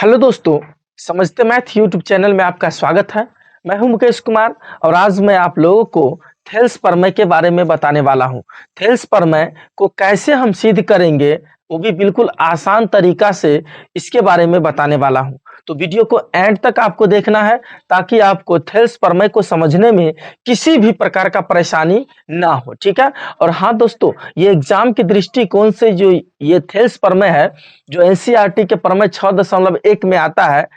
Hello दोस्तों, समझते math YouTube channel में आपका स्वागत है। मैं हूं मुकेश कुमार और आज मैं आप लोगों को थेल्स प्रमेय के बारे में बताने वाला हूं। थेल्स प्रमेय को कैसे हम सिद्ध करेंगे, वो भी बिल्कुल आसान तरीका से इसके बारे में बताने वाला हूं। तो वीडियो को एंड तक आपको देखना है ताकि आपको थेल्स प्रमेय को समझने में किसी भी प्रकार का परेशानी ना हो, ठीक है। और हाँ दोस्तों, ये एग्जाम के दृष्टिकोण से जो ये थेल्स प्रमेय है, जो एनसीईआरटी के प्रमेय 6.1 में आता है,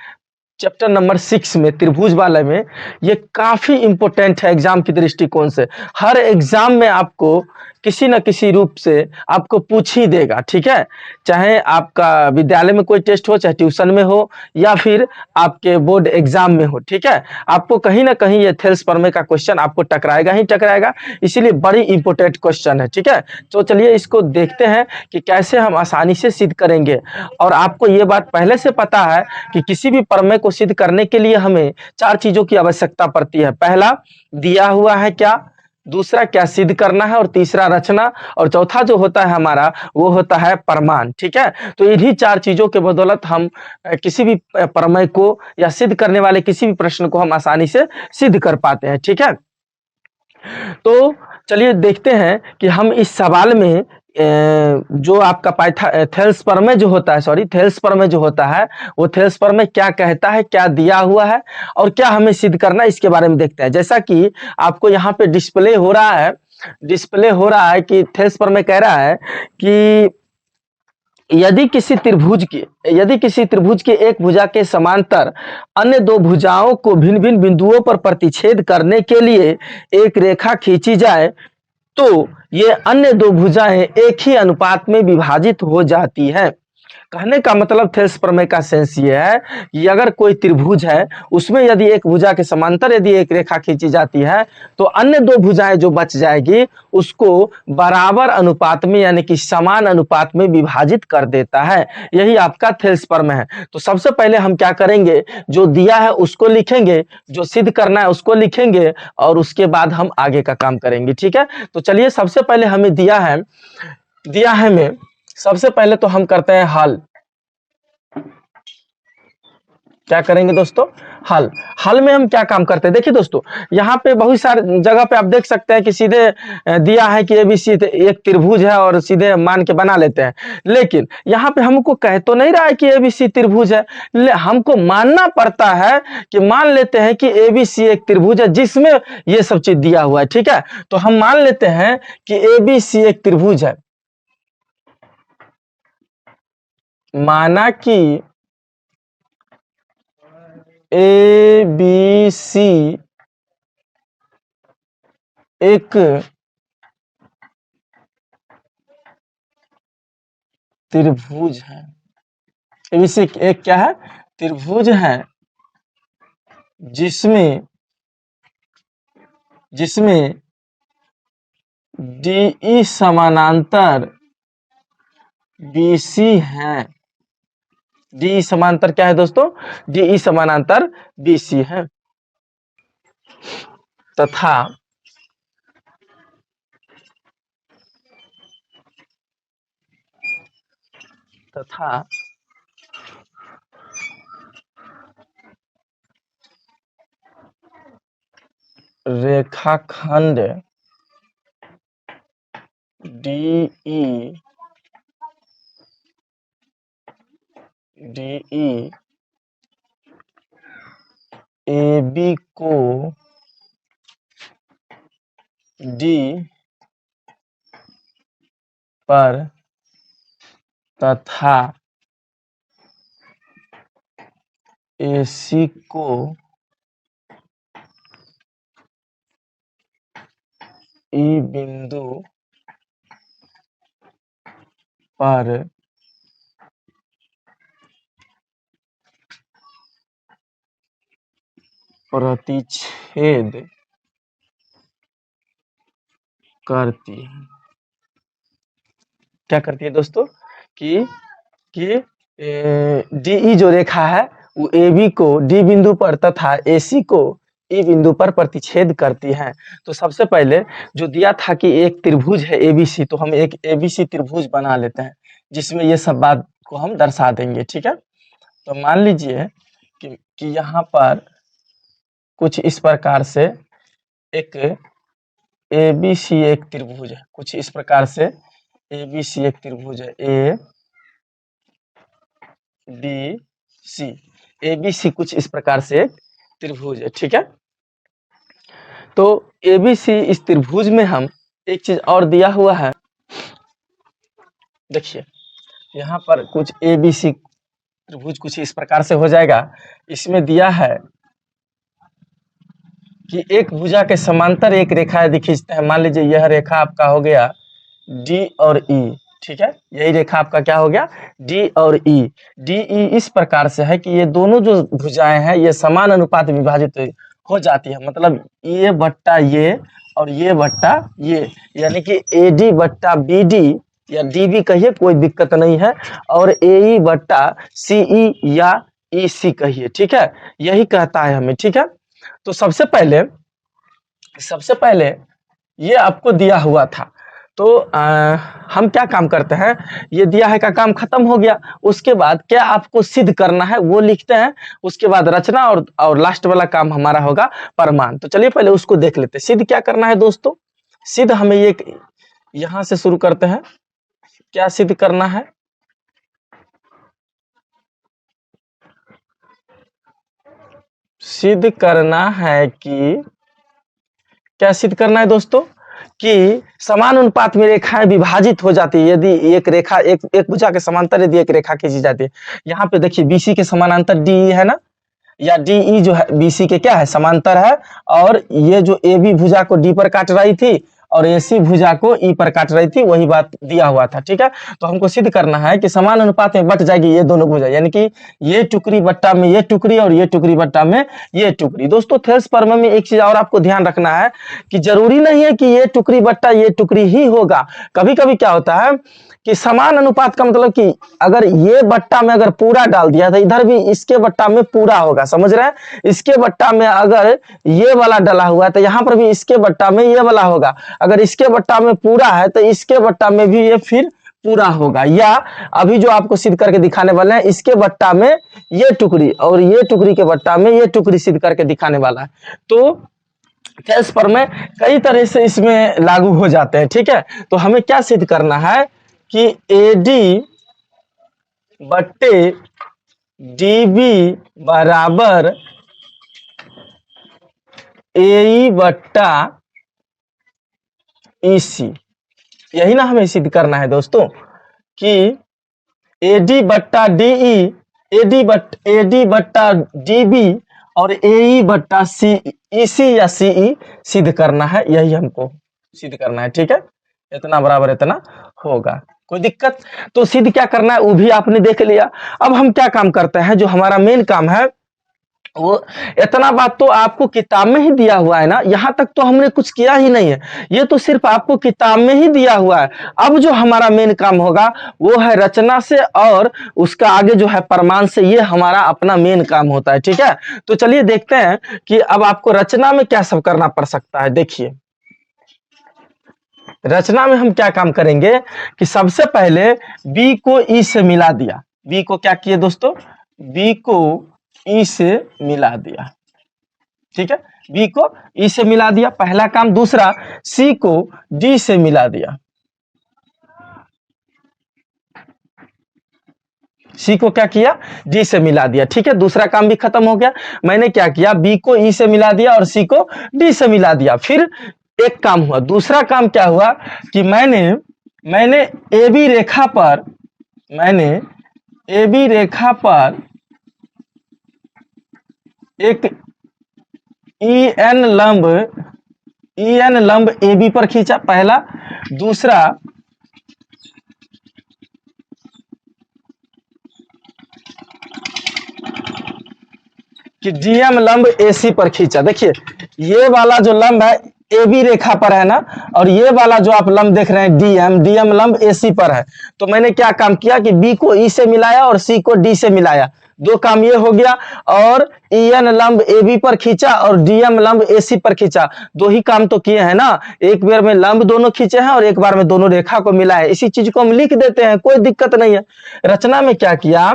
चैप्टर नंबर 6 में त्रिभुज वाले में, ये काफी इंपॉर्टेंट है एग्जाम की दृष्टिकोण से। हर एग्जाम में आपको किसी न किसी रूप से आपको पूछ ही देगा, ठीक है। चाहे आपका विद्यालय में कोई टेस्ट हो, चाहे ट्यूशन में हो या फिर आपके बोर्ड एग्जाम में हो, ठीक है। आपको कहीं ना कहीं ये थेल्स प्रमेय का क्वेश्चन आपको टकराएगा ही टकराएगा, इसीलिए बड़ी इंपॉर्टेंट क्वेश्चन है, ठीक है। तो चलिए इसको देखते हैं कि कैसे हम आसानी से सिद्ध करेंगे। और आपको ये बात पहले से पता है कि किसी भी प्रमेय को सिद्ध करने के लिए हमें 4 चीजों की आवश्यकता पड़ती है। पहला, दिया हुआ है क्या, दूसरा क्या सिद्ध करना है, और तीसरा रचना, और चौथा जो होता है हमारा वो होता है प्रमाण, ठीक है। तो इन्हीं 4 चीजों के बदौलत हम किसी भी प्रमेय को या सिद्ध करने वाले किसी भी प्रश्न को हम आसानी से सिद्ध कर पाते हैं, ठीक है। तो चलिए देखते हैं कि हम इस सवाल में जो आपका थेल्स प्रमेय जो होता है, थेल्स प्रमेय जो होता है, वो थेल्स प्रमेय क्या कहता है, क्या दिया हुआ है और क्या हमें सिद्ध करना है, इसके बारे में देखते हैं। जैसा कि आपको यहाँ पे डिस्प्ले हो रहा है कि थेल्स प्रमेय कह रहा है कि यदि किसी त्रिभुज के एक भुजा के समांतर अन्य दो भुजाओं को भिन्न भिन्न बिंदुओं पर प्रतिच्छेद करने के लिए एक रेखा खींची जाए, तो ये अन्य दो भुजाएं एक ही अनुपात में विभाजित हो जाती हैं। कहने का मतलब थेल्स प्रमेय का सेंस ये है कि अगर कोई त्रिभुज है, उसमें यदि एक भुजा के समांतर यदि एक रेखा खींची जाती है, तो अन्य दो भुजाएं जो बच जाएगी उसको बराबर अनुपात में यानी कि समान अनुपात में विभाजित कर देता है। यही आपका थेल्स प्रमेय है। तो सबसे पहले हम क्या करेंगे, जो दिया है उसको लिखेंगे, जो सिद्ध करना है उसको लिखेंगे, और उसके बाद हम आगे का काम करेंगे, ठीक है। तो चलिए सबसे पहले हमें दिया है में सबसे पहले तो हम करते हैं हल। क्या करेंगे दोस्तों, हल में हम क्या काम करते हैं, देखिए दोस्तों, यहाँ पे बहुत सारे जगह पे आप देख सकते हैं कि सीधे दिया है कि एबीसी एक त्रिभुज है और सीधे मान के बना लेते हैं। लेकिन यहाँ पे हमको कह तो नहीं रहा है कि एबीसी त्रिभुज है, हमको मानना पड़ता है कि मान लेते हैं कि एबीसी एक त्रिभुज है जिसमें ये सब चीज दिया हुआ है, ठीक है। तो हम मान लेते हैं कि एबीसी एक त्रिभुज है। माना कि ए बी सी एक त्रिभुज है। एबीसी एक क्या है, त्रिभुज है, जिसमें डीई समानांतर बीसी है। डी समांतर क्या है दोस्तों, डीई समानांतर बीसी है, तथा रेखाखंड डीई AB को डी पर तथा AC को E बिंदु पर प्रतिच्छेद करती है। क्या करती है दोस्तों कि डीई जो रेखा है वो AB को डी बिंदु पर तथा AC को E बिंदु पर प्रतिच्छेद करती है। तो सबसे पहले जो दिया था कि एक त्रिभुज है ABC, तो हम एक ABC त्रिभुज बना लेते हैं जिसमें ये सब बात को हम दर्शा देंगे, ठीक है। तो मान लीजिए कि यहाँ पर कुछ इस प्रकार से एक ABC एक त्रिभुज है, कुछ इस प्रकार से ABC एक त्रिभुज है, ABC ABC कुछ इस प्रकार से एक त्रिभुज है, ठीक है। तो ABC इस त्रिभुज में हम एक चीज और दिया हुआ है, देखिए यहाँ पर कुछ ABC त्रिभुज कुछ इस प्रकार से हो जाएगा। इसमें दिया है कि एक भुजा के समांतर एक रेखा यदि खींचते हैं, मान लीजिए यह रेखा आपका हो गया D और E, ठीक है, यही रेखा आपका क्या हो गया D और E। DE इस प्रकार से है कि ये दोनों जो भुजाएं हैं ये समान अनुपात में विभाजित हो जाती है, मतलब ये बट्टा ये और ये बट्टा ये, यानी कि AD बट्टा BD या DB कहिए कोई दिक्कत नहीं है, और AE बट्टा CE या EC कहिए, ठीक है, यही कहता है हमें, ठीक है। तो सबसे पहले ये आपको दिया हुआ था, तो हम क्या काम करते हैं, ये दिया है का काम खत्म हो गया, उसके बाद क्या आपको सिद्ध करना है वो लिखते हैं, उसके बाद रचना और लास्ट वाला काम हमारा होगा प्रमाण। तो चलिए पहले उसको देख लेते हैं। सिद्ध क्या करना है दोस्तों, सिद्ध हमें ये यहां से शुरू करते हैं। क्या सिद्ध करना है, सिद्ध करना है कि क्या सिद्ध करना है दोस्तों कि समान अनुपात में रेखाएं विभाजित हो जाती है यदि एक रेखा एक भुजा के समांतर यदि एक रेखा खींची जाती है। यहाँ पे देखिए BC के समानांतर DE है ना, या DE जो है BC के क्या है समांतर है, और ये जो AB भुजा को D पर काट रही थी और AC भुजा को E पर काट रही थी, वही बात दिया हुआ था, ठीक है। तो हमको सिद्ध करना है कि समान अनुपात में बट जाएगी ये दोनों भुजा, यानी कि ये टुकड़ी बट्टा में ये टुकड़ी और ये टुकड़ी बट्टा में ये टुकड़ी। दोस्तों थेल्स प्रमेय में एक चीज और आपको ध्यान रखना है कि जरूरी नहीं है कि ये टुकड़ी बट्टा ये टुकड़ी ही होगा। कभी कभी क्या होता है कि समान अनुपात का मतलब कि अगर ये बट्टा में अगर पूरा डाल दिया तो इधर भी इसके बट्टा में पूरा होगा, समझ रहे हैं। इसके बट्टा में अगर ये वाला डाला हुआ है तो यहाँ पर भी इसके बट्टा में ये वाला होगा, अगर इसके बट्टा में पूरा है तो इसके बट्टा में भी ये फिर पूरा होगा। या अभी जो आपको सिद्ध करके दिखाने वाले हैं, इसके बट्टा में ये टुकड़ी और ये टुकड़ी के बट्टा में ये टुकड़ी सिद्ध करके दिखाने वाला है। तो थेल्स प्रमेय कई तरह से इसमें लागू हो जाते हैं, ठीक है। तो हमें क्या सिद्ध करना है कि AD बट्टे DB बराबर AE बट्टा EC, यही ना हमें सिद्ध करना है दोस्तों कि AD बट्टा DE, AD बट्टा DB और AE बट्टा EC या CE सिद्ध करना है, यही हमको सिद्ध करना है, ठीक है। इतना बराबर इतना होगा, कोई दिक्कत। तो सिद्ध क्या करना है वो भी आपने देख लिया। अब हम क्या काम करते हैं, जो हमारा मेन काम है वो, इतना बात तो आपको किताब में ही दिया हुआ है ना, यहां तक तो हमने कुछ किया ही नहीं है, ये तो सिर्फ आपको किताब में ही दिया हुआ है। अब जो हमारा मेन काम होगा वो है रचना से और उसका आगे जो है प्रमाण से, ये हमारा अपना मेन काम होता है, ठीक है। तो चलिए देखते हैं कि अब आपको रचना में क्या सब करना पड़ सकता है। देखिए रचना में हम क्या काम करेंगे कि सबसे पहले B को E से मिला दिया, B को क्या किए दोस्तों, B को E से मिला दिया, ठीक है, B को E से मिला दिया, पहला काम। दूसरा C को D से मिला दिया, C को क्या किया D से मिला दिया, ठीक है, दूसरा काम भी खत्म हो गया। मैंने क्या किया, B को E से मिला दिया और C को D से मिला दिया। फिर एक काम हुआ, दूसरा काम क्या हुआ कि मैंने AB रेखा पर एक EN लंब AB पर खींचा, पहला। दूसरा कि DM लंब AC पर खींचा। देखिए ये वाला जो लंब है AB रेखा पर है ना, और ये वाला जो आप लंब देख रहे हैं DM लंब AC पर है। तो मैंने क्या काम किया कि B को E से मिलाया और C को D से मिलाया, दो काम ये हो गया। और EN लंब AB पर खींचा और DM लंब AC पर खींचा, दो ही काम तो किए हैं ना, एक बार में लंब दोनों खींचे हैं और एक बार में दोनों रेखा को मिलाए। इसी चीज को हम लिख देते हैं, कोई दिक्कत नहीं है। रचना में क्या किया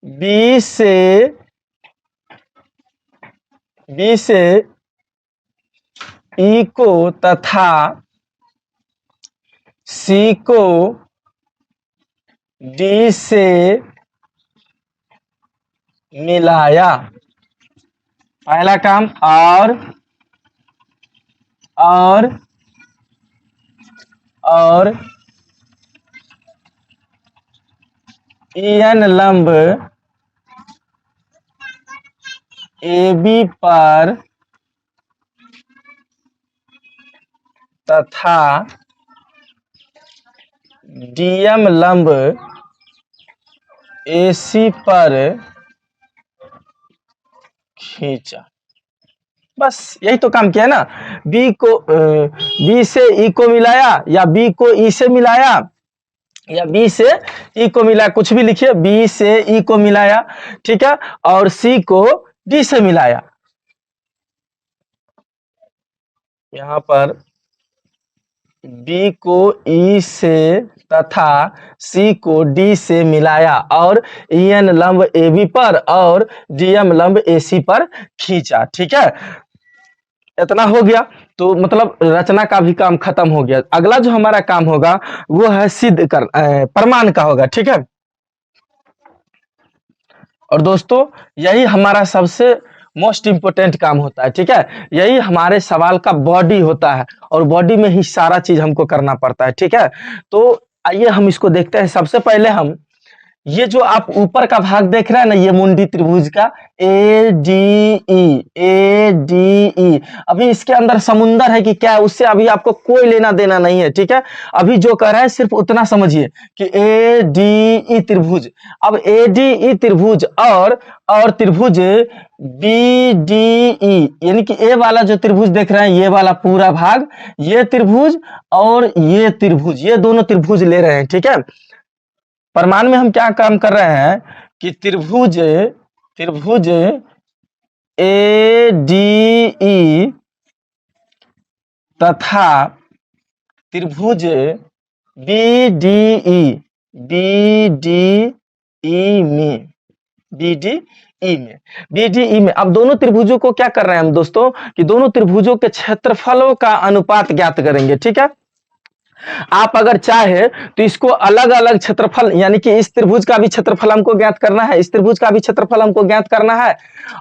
बी से ई को तथा सी को डी से मिलाया। पहला काम। और एन लंब AB पर तथा DM लंब AC पर खींचा। बस यही तो काम किया ना। बी से ई को मिलाया, या बी को ई से मिलाया, या बी से ई को मिलाया, कुछ भी लिखिए। बी से ई को मिलाया, ठीक है, और सी को डी से मिलाया। यहां पर बी को ई से तथा सी को डी से मिलाया और EN लंब AB पर और DM लंब AC पर खींचा। ठीक है, इतना हो गया तो मतलब रचना का भी काम खत्म हो गया। अगला जो हमारा काम होगा वो है सिद्ध कर प्रमाण का होगा। ठीक है, और दोस्तों यही हमारा सबसे मोस्ट इंपोर्टेंट काम होता है। ठीक है, यही हमारे सवाल का बॉडी होता है और बॉडी में ही सारा चीज हमको करना पड़ता है। ठीक है, तो आइए हम इसको देखते हैं। सबसे पहले हम ये जो आप ऊपर का भाग देख रहे हैं ना, ये मुंडी त्रिभुज का ADE अभी इसके अंदर समुंदर है कि क्या है उससे अभी आपको कोई लेना देना नहीं है। ठीक है, अभी जो कर रहा है सिर्फ उतना समझिए कि ADE त्रिभुज। अब ADE त्रिभुज और त्रिभुज BDE यानी कि ए वाला जो त्रिभुज देख रहे हैं, ये वाला पूरा भाग, ये त्रिभुज और ये त्रिभुज, ये दोनों त्रिभुज ले रहे हैं। ठीक है, प्रमाण में हम क्या काम कर रहे हैं कि त्रिभुज ADE तथा त्रिभुज BDE में अब दोनों त्रिभुजों को क्या कर रहे हैं हम दोस्तों कि दोनों त्रिभुजों के क्षेत्रफलों का अनुपात ज्ञात करेंगे। ठीक है, आप अगर चाहे तो इसको अलग अलग क्षेत्रफल, यानी कि इस त्रिभुज का भी क्षेत्रफल हमको ज्ञात करना है, इस त्रिभुज का भी क्षेत्रफल हमको ज्ञात करना है,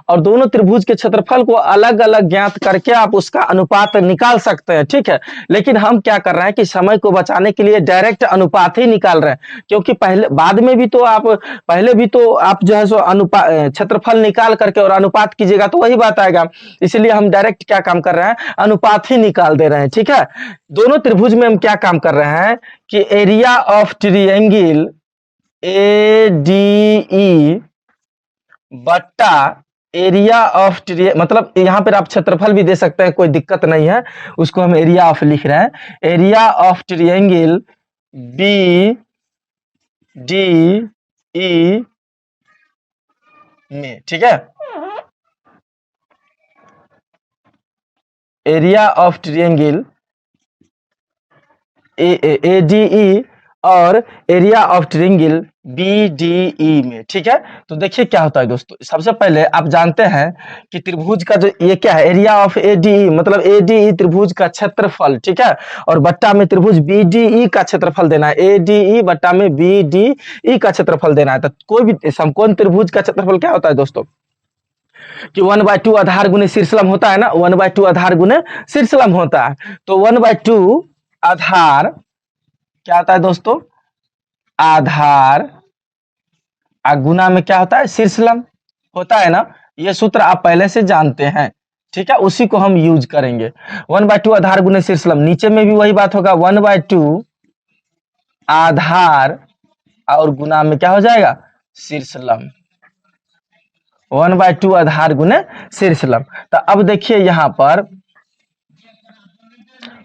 और दोनों त्रिभुज के क्षेत्रफल को अलग अलग ज्ञात करके आप उसका अनुपात निकाल सकते हैं। ठीक है, लेकिन हम क्या कर रहे हैं कि समय को बचाने के लिए डायरेक्ट अनुपात ही निकाल रहे हैं, क्योंकि बाद में भी तो आप पहले भी तो आप जो है सो अनुपात क्षेत्रफल निकाल करके और अनुपात कीजिएगा तो वही बात आएगा। इसलिए हम डायरेक्ट क्या काम कर रहे हैं, अनुपात ही निकाल दे रहे हैं। ठीक है, दोनों त्रिभुज में हम क्या काम कर रहे हैं कि एरिया ऑफ ट्रायंगल ADE बट्टा एरिया ऑफ मतलब यहां पर आप क्षेत्रफल भी दे सकते हैं, कोई दिक्कत नहीं है, उसको हम एरिया ऑफ लिख रहे हैं। एरिया ऑफ ट्रायंगल BDE में, ठीक है, एरिया ऑफ ट्रायंगल ADE और एरिया ऑफ ट्रायंगल BDE में। ठीक है, तो देखिए क्या होता है दोस्तों। सबसे पहले आप जानते हैं कि त्रिभुज का जो ये क्या है, एरिया ऑफ ADE मतलब ADE त्रिभुज का क्षेत्रफल। ठीक है, और बट्टा में त्रिभुज BDE का क्षेत्रफल देना है, ADE बट्टा में BDE का क्षेत्रफल देना है। तो कोई भी समकोण त्रिभुज का क्षेत्रफल क्या होता है दोस्तों कि 1/2 आधार गुने शीर्षलंब होता है ना, 1/2 आधार गुने शीर्षलंब होता है। तो 1/2 आधार क्या होता है दोस्तों, आधार गुना में क्या होता है, शीर्षलंब होता है ना। ये सूत्र आप पहले से जानते हैं। ठीक है, उसी को हम यूज करेंगे। 1/2 आधार गुने शीर्षलंब, नीचे में भी वही बात होगा, 1/2 आधार और गुना में क्या हो जाएगा, शीर्षलंब, 1/2 आधार गुने शीर्षलंब। तो अब देखिए यहां पर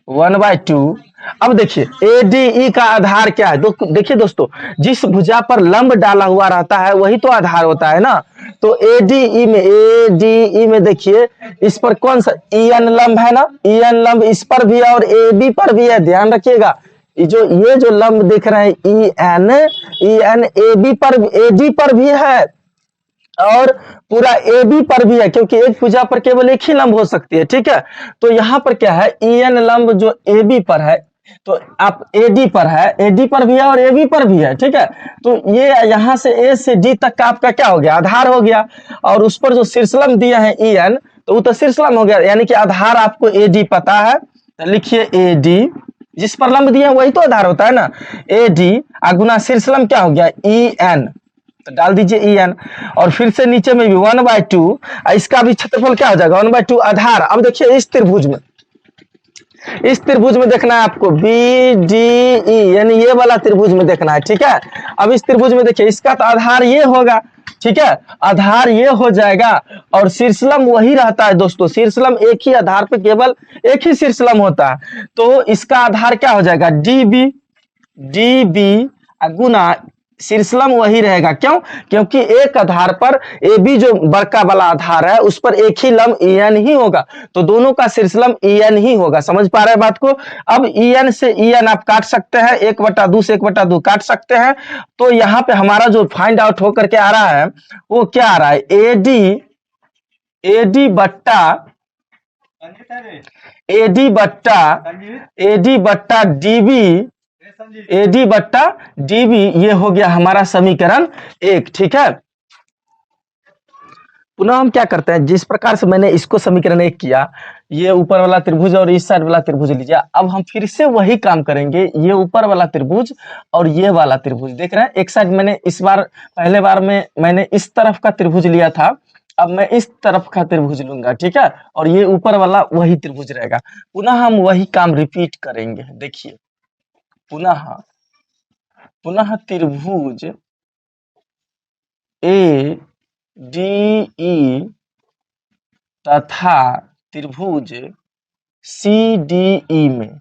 1/2। अब देखिए ADE का आधार क्या है, देखिए दोस्तों, जिस भुजा पर लंब डाला हुआ रहता है वही तो आधार होता है ना। तो ADE में देखिए इस पर कौन सा EN लंब है ना, EN लंब इस पर भी है और AB पर भी है, ध्यान रखिएगा। ये जो लंब देख रहे हैं EN AB पर AD पर भी है और पूरा ए बी पर भी है, क्योंकि एक भुजा पर केवल एक ही लंब हो सकती है, ठीक है। तो यहाँ पर क्या है, ई एन लंब जो ए बी पर है, तो आप एडी पर है, एडी पर भी है और ए बी पर भी है, ठीक है। तो ये यहाँ से ए से डी तक का आपका क्या हो गया, आधार हो गया। और उस पर जो शीर्षलंब दिया है ई एन, तो वो तो शीर्षलंब हो गया, यानी कि आधार आपको ए डी पता है, तो लिखिए ए डी, जिस पर लंब दिया है वही तो आधार होता है ना। ए डी गुना शीर्षलंब क्या हो गया, ई एन, तो डाल दीजिए ई एन। और फिर से नीचे में भी 1/2, इसका भी क्षेत्रफल क्या हो जाएगा, 1/2 आधार। अब देखिए इस त्रिभुज में, इस त्रिभुज में देखना है आपको बी डी ई, यानी ये वाला त्रिभुज में देखना है, ठीक है। अब इस त्रिभुज में देखिए इसका तो आधार ये होगा, ठीक है, आधार ये हो जाएगा। और शीर्षलंब वही रहता है दोस्तों, शीर्षलंब एक ही आधार पे केवल एक ही शीर्षलंब होता है, तो इसका आधार क्या हो जाएगा, डी बी, डी बी गुना शीर्षलंब वही रहेगा, क्यों, क्योंकि एक आधार पर ए बी जो बड़का वाला आधार है उस पर एक ही लंब ई एन ही होगा, तो दोनों का शीर्षलंब ई एन ही होगा। समझ पा रहे हैं बात को। अब ई एन से ई एन आप काट सकते हैं, 1/2 से 1/2 काट सकते हैं। तो यहाँ पे हमारा जो फाइंड आउट होकर के आ रहा है वो क्या आ रहा है, एडी बट्टा एडी बट्टा डीबी, एडी बट्टा डीबी, ये हो गया हमारा समीकरण 1, ठीक है। पुनः हम क्या करते हैं, जिस प्रकार से मैंने इसको समीकरण 1 किया, ये ऊपर वाला त्रिभुज और इस साइड वाला त्रिभुज लीजिए। अब हम फिर से वही काम करेंगे, ये ऊपर वाला त्रिभुज और ये वाला त्रिभुज देख रहे हैं। एक साइड मैंने इस बार, पहले बार में मैंने इस तरफ का त्रिभुज लिया था, अब मैं इस तरफ का त्रिभुज लूंगा, ठीक है। और ये ऊपर वाला वही त्रिभुज रहेगा। पुनः हम वही काम रिपीट करेंगे। देखिए पुनः त्रिभुज ए डी ई तथा त्रिभुज सी डी ई में,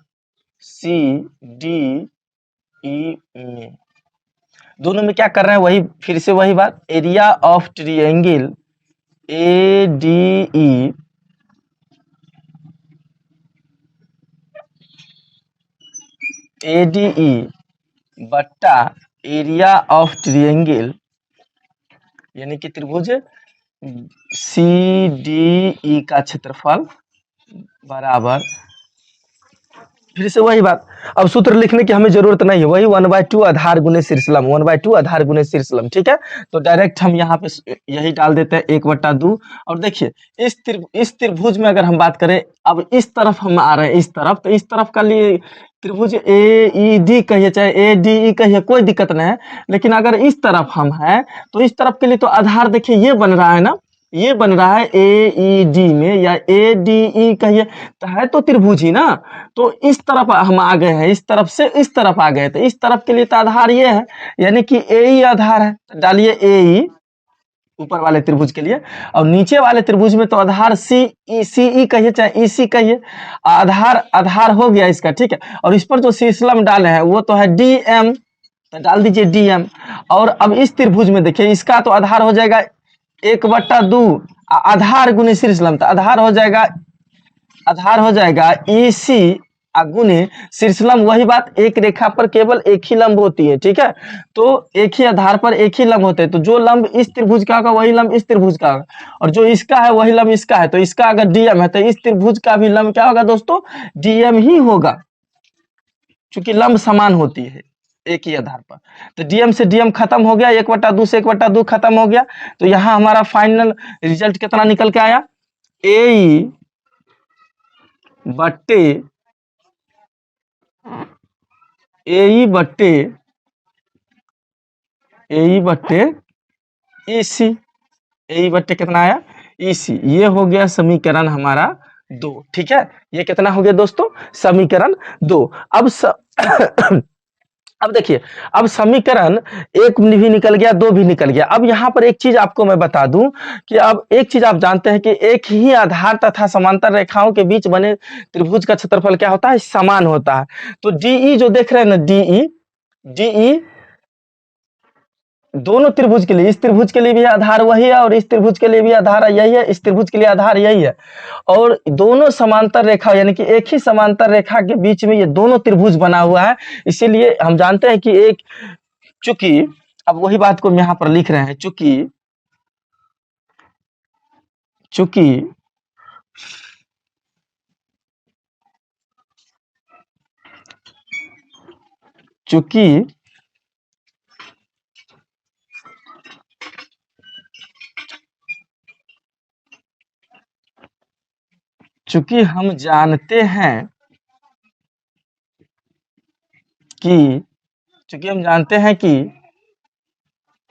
दोनों में क्या कर रहे हैं, वही फिर से वही बात, area of triangle A D E बट्टा एरिया ऑफ ट्रायंगल, यानी कि त्रिभुज सी डी ई का क्षेत्रफल बराबर, फिर से वही बात। अब सूत्र लिखने की हमें जरूरत नहीं है, वही 1/2 आधार गुने शीर्षलंब, 1/2 आधार गुने शीर्षलंब, ठीक है। तो डायरेक्ट हम यहाँ पे यही डाल देते हैं 1/2। और देखिए इस त्रिभुज में अगर हम बात करें, अब इस तरफ हम आ रहे हैं, इस तरफ, तो इस तरफ का लिए त्रिभुज ए ई डी कहिए चाहे ए डी ई कहिए, कोई दिक्कत नहीं है। लेकिन अगर इस तरफ हम हैं तो इस तरफ के लिए तो आधार देखिए ये बन रहा है ना, ये बन रहा है ए ई डी में, या ए डी ई कहिए, तो है तो त्रिभुज ही ना। तो इस तरफ हम आ गए हैं, इस तरफ से इस तरफ आ गए, तो इस तरफ के लिए तो आधार ये है, यानी कि ए ई आधार है, तो डालिए ए ई ऊपर वाले त्रिभुज के लिए। और नीचे वाले त्रिभुज में तो आधार सी ई कहिए चाहे ई सी कहिए, आधार हो गया इसका, ठीक है। और इस पर जो शीर्षलंब डाले हैं वो तो है डी एम, तो डाल दीजिए डी एम। और अब इस त्रिभुज में देखिए इसका तो आधार हो जाएगा 1/2 आधार गुने शीर्षलंब, तो आधार हो जाएगा ई सी गुने शीर्षलंब, वही बात, एक रेखा पर केवल एक ही लंब होती है, ठीक है। तो एक ही आधार पर एक ही लंब होते हैं, तो जो लंब इस त्रिभुज का होगा वही लंब इस त्रिभुज का होगा, और जो इसका है वही लंब इसका है। तो इसका अगर डीएम है तो इस त्रिभुज का भी लंब क्या होगा दोस्तों, डीएम ही होगा, क्योंकि लंब समान होती है एक ही आधार पर। तो डीएम से डीएम खत्म हो गया, 1/2 से 1/2 खत्म हो गया। तो यहाँ हमारा फाइनल रिजल्ट कितना निकल के आया, ए बट्टे ई सी, ए बट्टे कितना आया, ई सी। ये हो गया समीकरण हमारा 2, ठीक है। ये कितना हो गया दोस्तों, समीकरण 2। अब देखिए, अब समीकरण 1 भी निकल गया, 2 भी निकल गया। अब यहाँ पर एक चीज आपको मैं बता दूं कि अब एक चीज आप जानते हैं कि एक ही आधार तथा समांतर रेखाओं के बीच बने त्रिभुज का क्षेत्रफल क्या होता है, समान होता है। तो डीई जो देख रहे हैं ना, डीई दोनों त्रिभुज के लिए, इस त्रिभुज के लिए भी आधार वही है और इस त्रिभुज के लिए भी आधार यही है, इस त्रिभुज के लिए आधार यही है। और दोनों समांतर रेखा, यानी कि एक ही समांतर रेखा के बीच में ये दोनों त्रिभुज बना हुआ है। इसीलिए हम जानते हैं कि चूंकि अब वही बात को हम यहाँ पर लिख रहे हैं, चूंकि चूंकि चूंकि चूंकि हम जानते हैं कि चूंकि हम जानते हैं कि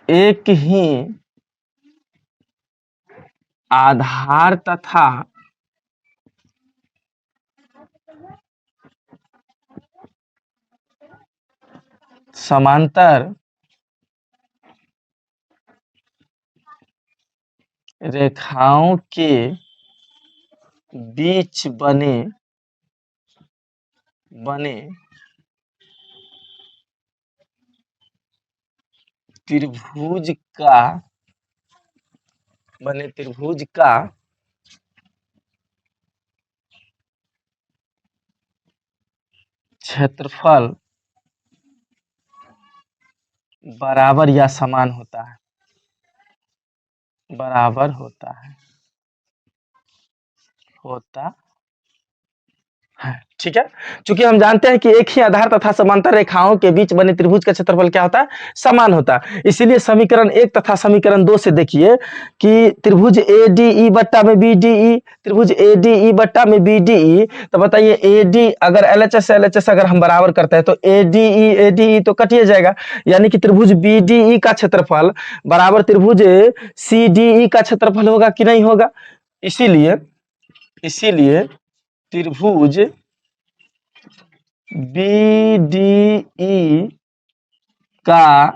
एक ही आधार तथा समांतर रेखाओं के बीच बने त्रिभुज का क्षेत्रफल बराबर या समान होता है। ठीक है। चूंकि हम जानते हैं कि एक ही आधार तथा समांतर रेखाओं के बीच बने त्रिभुज का क्षेत्रफल क्या होता है, समान होता है। इसीलिए समीकरण 1 तथा समीकरण 2 से देखिए कि त्रिभुज ADE बट्टा में BDE, त्रिभुज ADE बट्टा में BDE, तो बताइए AD अगर LHS अगर हम बराबर करते हैं तो ADE तो कटिए जाएगा, यानी कि त्रिभुज BDE का क्षेत्रफल बराबर त्रिभुज CDE का क्षेत्रफल होगा कि नहीं होगा। इसीलिए त्रिभुज BDE का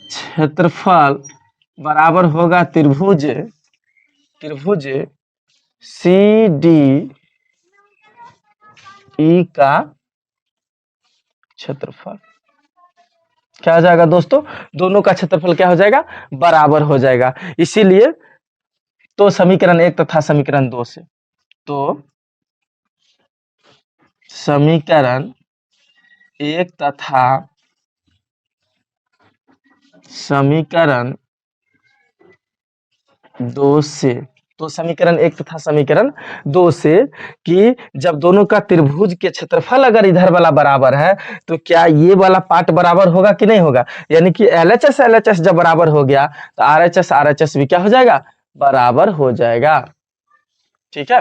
क्षेत्रफल बराबर होगा त्रिभुज CDE का क्षेत्रफल। क्या हो जाएगा दोस्तों, दोनों का क्षेत्रफल क्या हो जाएगा, बराबर हो जाएगा। इसीलिए तो समीकरण 1 तथा समीकरण 2 से, तो समीकरण 1 तथा समीकरण 2 से, तो समीकरण 1 तथा समीकरण 2 से कि जब दोनों का त्रिभुज के क्षेत्रफल अगर इधर वाला बराबर है तो क्या ये वाला पार्ट बराबर होगा कि नहीं होगा, यानी कि LHS जब बराबर हो गया तो RHS भी क्या हो जाएगा, बराबर हो जाएगा। ठीक है,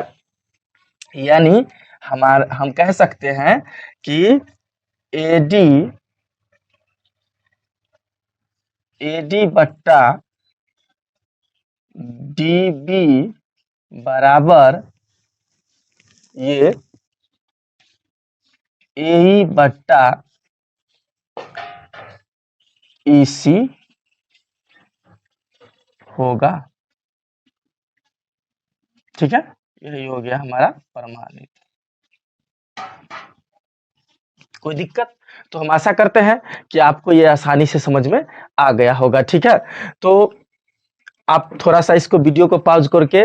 यानी हम कह सकते हैं कि AD बट्टा DB बराबर ये AE बट्टा EC होगा। ठीक है, यही हो गया हमारा प्रमाणित। कोई दिक्कत, तो हम आशा करते हैं कि आपको ये आसानी से समझ में आ गया होगा। ठीक है, तो आप थोड़ा सा इसको वीडियो को पॉज करके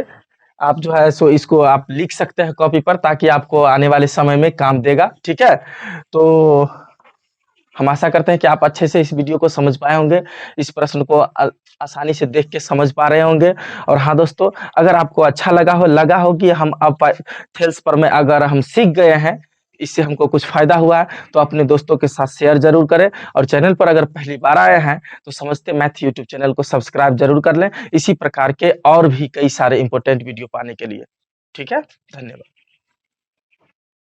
आप जो है सो इसको आप लिख सकते हैं कॉपी पर, ताकि आपको आने वाले समय में काम देगा। ठीक है, तो हम आशा करते हैं कि आप अच्छे से इस वीडियो को समझ पाए होंगे, इस प्रश्न को आसानी से देख के समझ पा रहे होंगे। और हाँ दोस्तों, अगर आपको अच्छा लगा हो कि हम अब थेल्स पर में अगर हम सीख गए हैं, इससे हमको कुछ फायदा हुआ है, तो अपने दोस्तों के साथ शेयर जरूर करें। और चैनल पर अगर पहली बार आए हैं तो समझते मैथ यूट्यूब चैनल को सब्सक्राइब जरूर कर लें, इसी प्रकार के और भी कई सारे इंपॉर्टेंट वीडियो पाने के लिए। ठीक है, धन्यवाद।